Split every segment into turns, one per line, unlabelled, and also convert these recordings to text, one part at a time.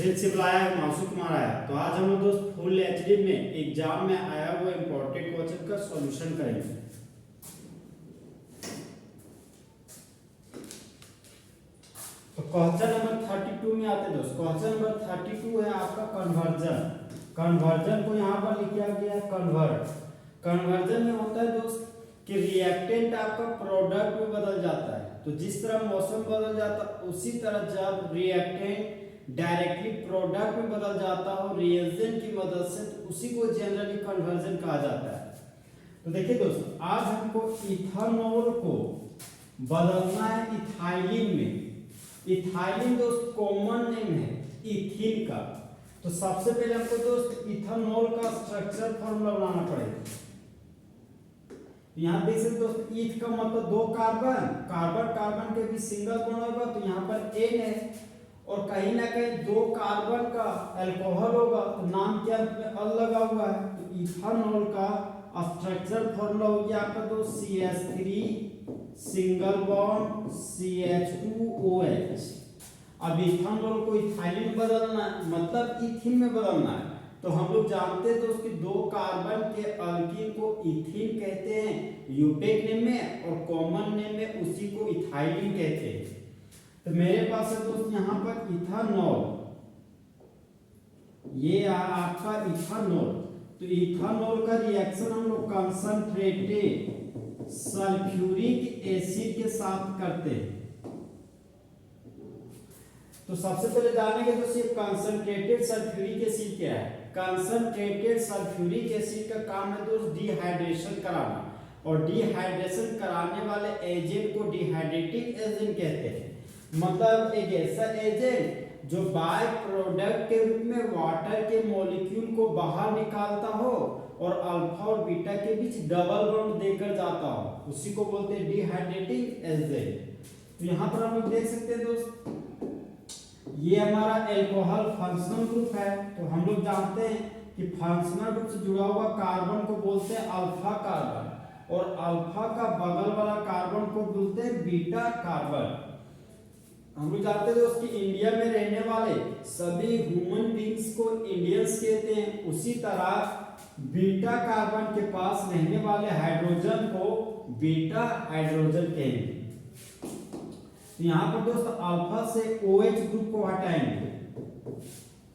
Principal आया है, मानसू कुमार आया। तो आज हम लोग दोस्त फुल एचडी में एग्जाम में आया हुआ इंपॉर्टेंट क्वेश्चन का सॉल्यूशन करेंगे। तो क्वेश्चन नंबर 32 में आते दोस्त। क्वेश्चन नंबर 32 है आपका कन्वर्जन। कन्वर्जन को यहाँ पर लिखा गया है कन्वर्ट। कन्वर्जन में होता है दोस्त कि रिएक्टेंट आपका प्रोडक्ट में बदल जाता है। तो जिस तरह मौसम बदल जाता है उसी तरह जब रिएक्टेंट डायरेक्टली प्रोडक्ट में बदल जाता हो रिएजेंट की मदद से, तो उसी को जनरली कन्वर्जन कहा जाता है। तो देखिए दोस्तों, आज हमको इथेनॉल को बदलना है इथाइलिन में। इथाइलिन दोस्त कॉमन नेम है इथिन का। तो सबसे पहले हमको दोस्त इथेनॉल का स्ट्रक्चर फॉर्मूला बनाना पड़ेगा। यहाँ देख सकते दोस्त, ईथ का मतलब दो कार्बन, कार्बन कार्बन के बीच सिंगल बॉन्ड होगा, तो यहाँ पर एन है और कहीं ना कहीं दो कार्बन का अल्कोहल होगा, तो नाम क्या अल लगा हुआ है। तो इथेनॉल का स्ट्रक्चर फॉर्मूला हो गया आपका दोस्त CH3 सिंगल बॉन्ड CH2OH। अब इथेनॉल को इथाइलिन में बदलना है, मतलब इथिन में बदलना है। तो हम लोग जानते हैं दोस्त कि दो कार्बन के अल्कीन को इथिन कहते हैं यूपेक नेम में, और कॉमन नेम में उसी को इथाइलिन कहते हैं। तो मेरे पास है दोस्त यहाँ पर इथेनॉल, ये आपका इथेनॉल। तो इथेनॉल का रिएक्शन हम लोग कंसंट्रेटेड सल्फ्यूरिक एसिड के साथ करते हैं। तो सबसे पहले जानेंगे दोस्त ये कंसंट्रेटेड सल्फ्यूरिक एसिड क्या है। कंसंट्रेटेड सल्फ्यूरिक एसिड का काम है दोस्त डिहाइड्रेशन कराना, और डिहाइड्रेशन कराने वाले एजेंट को डिहाइड्रेटिंग एजेंट कहते हैं। मतलब एक ऐसा एजेंट जो बाय प्रोडक्ट के रूप में वाटर के मॉलिक्यूल को बाहर निकालता हो और अल्फा और बीटा के बीच डबल बॉन्ड देकर जाता हो, उसी को बोलते हैं डिहाइड्रेटिंग एजेंट। तो यहाँ पर हम लोग देख सकते हैं दोस्त, ये हमारा अल्कोहल फंक्शनल ग्रुप है। तो हम लोग जानते हैं कि फंक्शनल ग्रुप से जुड़ा हुआ कार्बन को बोलते हैं अल्फा कार्बन, और अल्फा का बगल वाला कार्बन को बोलते हैं बीटा कार्बन। हम लोग जानते हैं दोस्त कि इंडिया में रहने वाले सभी ह्यूमन बींग्स को इंडियंस कहते हैं। उसी तरह बीटा कार्बन के पास रहने वाले हाइड्रोजन को बीटा हाइड्रोजन कहेंगे। तो यहाँ पर दोस्त अल्फा से OH ग्रुप को हटाएंगे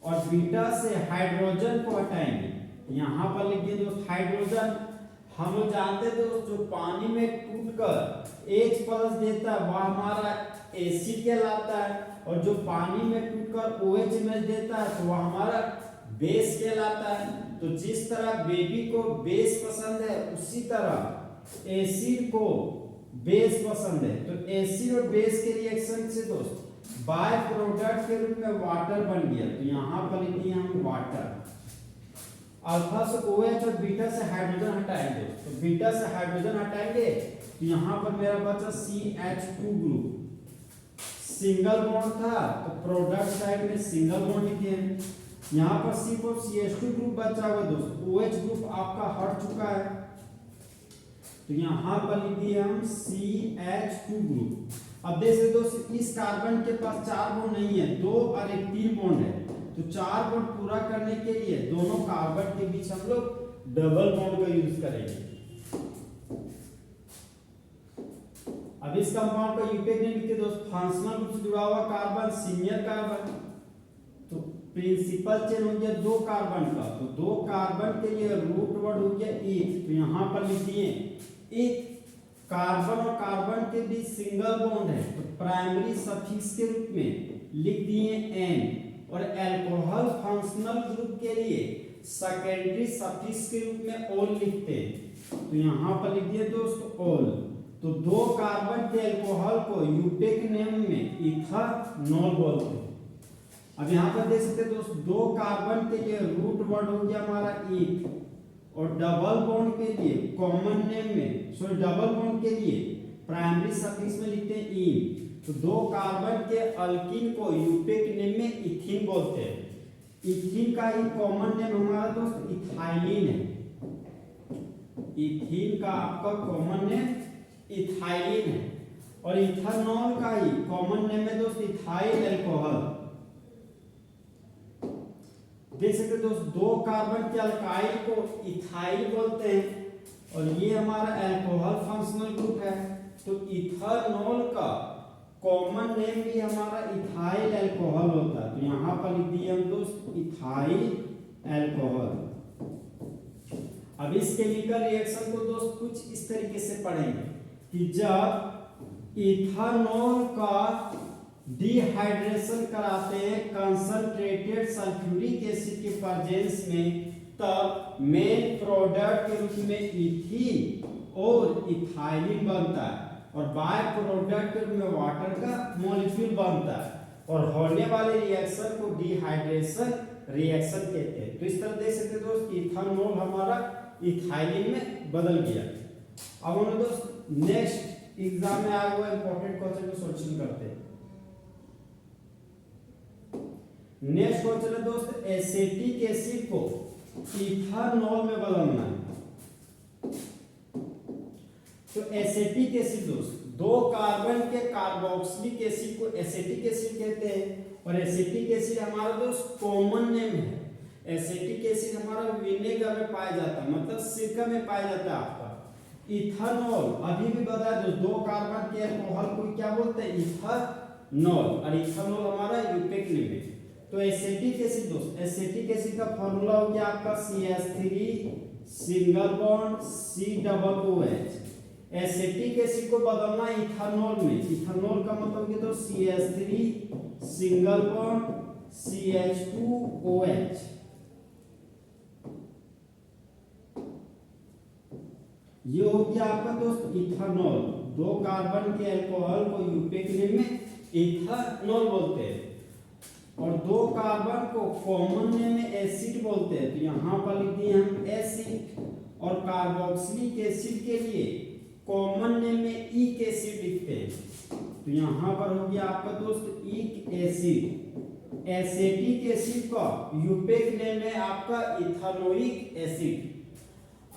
और बीटा से हाइड्रोजन को हटाएंगे। यहाँ पर लिखिए दोस्त हाइड्रोजन। हम लोग जानते हैं दोस्त जो पानी में टूटकर H+ देता है वह हमारा एसिड कहलाता है, और जो पानी में टूटकर OH- देता है तो वह हमारा बेस कहलाता है। तो जिस तरह बेबी को बेस पसंद है उसी तरह एसिड को बेस पसंद है। तो एसिड और बेस के रिएक्शन से दोस्त बाय प्रोडक्ट के रूप में वाटर बन गया। तो यहाँ पर लिखिए हम वाटर। अल्फा से OH और बीटा से हाइड्रोजन हटाएंगे। तो बीटा से हाइड्रोजन हटाएंगे तो यहाँ पर मेरा बचा CH2 ग्रुप। सिंगल बॉन्ड था तो प्रोडक्ट साइड में सिंगल बॉन्ड लिखे हैं। यहाँ पर सिर्फ CH2 ग्रुप बचा हुआ दोस्त, OH ग्रुप आपका हट चुका है। तो यहाँ पर लिखिए हम CH2 ग्रुप। अब देख सकते दोस्त इस कार्बन के पास 4 बॉन्ड नहीं है, 2 और 1 3 बॉन्ड है। तो 4 बॉन्ड पूरा करने के लिए दोनों कार्बन के बीच हम लोग डबल बॉन्ड का यूज करेंगे। अब इस कंपाउंड का यूपेक नेम लिखते दोस्त, फंक्शनल ग्रुप से जुड़ा हुआ कार्बन सीनियर कार्बन। तो प्रिंसिपल चेन हो गया 2 कार्बन का, तो 2 कार्बन के लिए रूट वर्ड हो गया ईथ। तो यहाँ पर लिखिए ईथ। कार्बन और कार्बन के बीच सिंगल बॉन्ड है तो प्राइमरी सफिक्स के रूप में लिख दिए N, और अल्कोहल फंक्शनल ग्रुप के लिए सेकेंडरी सफिक्स के रूप में ओल लिखते हैं। तो यहाँ पर लिख दिए दोस्त ओल। तो 2 कार्बन के अल्कोहल को यूपेक नेम में इथेनॉल बोलते हैं। अब यहाँ पर देख सकते हैं दोस्त 2 कार्बन के लिए रूट वर्ड हो गया हमारा ईथ, और डबल बॉन्ड के लिए कॉमन नेम में डबल बॉन्ड के लिए प्राइमरी सफिक्स में लिखते हैं ईन। तो 2 कार्बन के अल्कीन को यूपेक नेम में इथिन बोलते हैं। इथिन का ही कॉमन नेम हमारा दोस्त इथाइलिन है। इथिन का आपका कॉमन नेम इथाइलिन है, और इथेनॉल का ही कॉमन नेम है दोस्त इथाइल अल्कोहल। देख सकते हैं दोस्त, 2 कार्बन के अल्काइल को इथाइल बोलते हैं और ये हमारा अल्कोहल फंक्शनल ग्रुप है। तो इथानॉल का कॉमन नेम भी हमारा इथाइल अल्कोहल होता है। तो यहाँ पर लिख दिए हम दोस्त इथाइल अल्कोहल। अब इस केमिकल रिएक्शन को दोस्त कुछ इस तरीके से पढ़ेंगे कि जब इथानॉल का डिहाइड्रेशन कराते हैं कंसंट्रेटेड सल्फ्यूरिक एसिड के प्रेजेंस में, तब मेन प्रोडक्ट के रूप में इथीन और इथाइलिन बनता है और बाय प्रोडक्ट के रूप में वाटर का मॉलिक्यूल बनता है और होने वाले रिएक्शन को डिहाइड्रेशन रिएक्शन कहते हैं। तो इस तरह देख सकते हैं दोस्त इथानॉल हमारा इथाइलिन में बदल गया। अब हम दोस्त नेक्स्ट एग्जाम में आया हुआ इंपॉर्टेंट क्वेश्चन को सॉल्यूशन करते हैं। नेक्स्ट क्वेश्चन है दोस्त एसिटिक एसिड को इथानॉल में बदलना है। तो एसिटिक एसिड दोस्त 2 कार्बन के कार्बोक्सिलिक एसिड को एसिटिक एसिड कहते हैं और एसिटिक एसिड हमारा दोस्त कॉमन नेम है। एसिटिक एसिड हमारा विनेगर में पाया जाता है, मतलब सिरका में पाया जाता है आपका। इथानॉल अभी भी बताया दोस्त 2 कार्बन के अल्कोहल को क्या बोलते हैं इथानॉल और इथानॉल हमारा यूपेक नेम है। तो एसिटिक एसिड दोस्त एसिटिक एसिड का फार्मूला हो गया आपका CH3 single bond COOH। Acetic acid को बदलना इथानॉल में, इथानॉल का मतलब क्या तो CH3 सिंगल बॉन्ड CH2OH। ये हो गया आपका दोस्त इथानॉल। 2 कार्बन के अल्कोहल को यूपेक नेम में इथानॉल बोलते हैं और 2 कार्बन को कॉमन नेम में एसिड बोलते हैं। तो यहाँ पर लिख दिए हम एसिड और कार्बोक्सिलिक एसिड के लिए कॉमन नेम में ईक एसिड लिखते हैं। तो यहाँ पर हो गया आपका दोस्त ईक एसिड। एसिटिक एसिड का यूपेक नेम है आपका इथानोइक एसिड।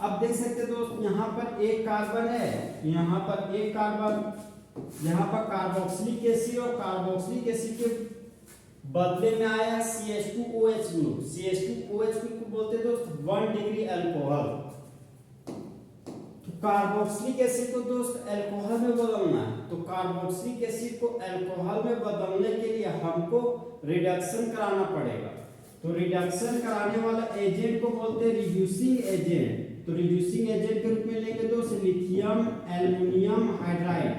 अब देख सकते हैं दोस्त यहाँ पर एक कार्बन है, यहाँ पर एक कार्बन, यहाँ पर कार्बोक्सिलिक एसिड और कार्बोक्सिलिक एसिड के बदले में आया CH2OH ग्रुप। CH2OH ग्रुप को बोलते हैं दोस्त 1 डिग्री अल्कोहल। तो कार्बोक्सिलिक एसिड को दोस्त अल्कोहल में बदलना है। तो कार्बोक्सिलिक एसिड को अल्कोहल में बदलने के लिए हमको रिडक्शन कराना पड़ेगा। तो रिडक्शन कराने वाला एजेंट को बोलते हैं रिड्यूसिंग एजेंट। तो रिड्यूसिंग एजेंट के रूप में लेंगे दोस्त लिथियम एल्युमिनियम हाइड्राइड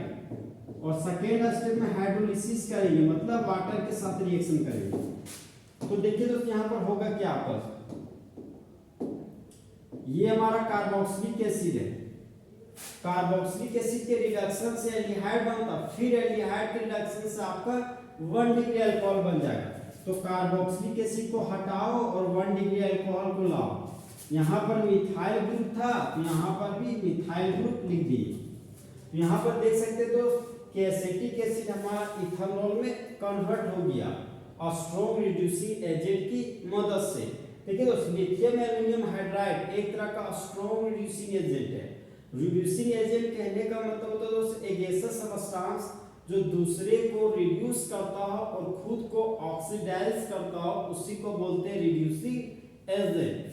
और सेकेंड स्टेप में हाइड्रोलिसिस करेंगे, मतलब वाटर के साथ रिएक्शन करेंगे। तो देखिए दोस्त यहाँ पर होगा क्या आपस, ये हमारा कार्बोक्सिलिक एसिड है। कार्बोक्सिलिक एसिड के रिडक्शन से एल्डिहाइड बनता, फिर एल्डिहाइड के रिडक्शन से आपका 1 डिग्री अल्कोहल बन जाएगा। तो कार्बोक्सिलिक एसिड को हटाओ और 1 डिग्री अल्कोहल को लाओ। यहाँ पर मिथाइल ग्रुप था, यहाँ पर भी मिथाइल ग्रुप लिख दिए। यहाँ पर देख सकते दोस्त कि एसिटिक एसिड हमारा इथानॉल में कन्वर्ट हो गया और स्ट्रॉन्ग रिड्यूसिंग एजेंट की मदद से। देखिए दोस्त लिथियम एल्युमिनियम हाइड्राइड एक तरह का स्ट्रॉन्ग रिड्यूसिंग एजेंट है। रिड्यूसिंग एजेंट कहने का मतलब होता है दोस्त एक ऐसा सब्सटेंस जो दूसरे को रिड्यूस करता हो और खुद को ऑक्सीडाइज करता हो, उसी को बोलते हैं रिड्यूसिंग एजेंट।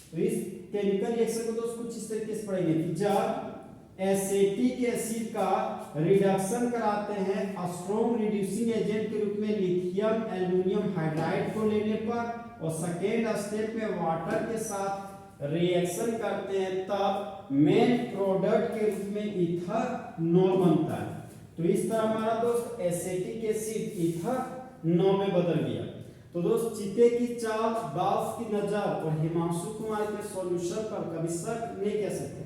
तो इस केमिकल रिएक्शन को दोस्त कुछ इस तरीके से पढ़ेंगे कि जब एसिटिक एसिड का रिडक्शन कराते हैं स्ट्रॉन्ग रिड्यूसिंग एजेंट के रूप में लिथियम एल्युमिनियम हाइड्राइड को लेने पर और सेकेंड स्टेप में वाटर के साथ रिएक्शन करते हैं, तब मेन प्रोडक्ट के रूप में इथानॉल बनता है। तो इस तरह हमारा दोस्त एसिटिक एसिड इथानॉल में बदल गया। तो दोस्त चीते की चाल, बास की नजर और हिमांशु कुमार के सॉल्यूशन पर कभी शक नहीं कह सकते।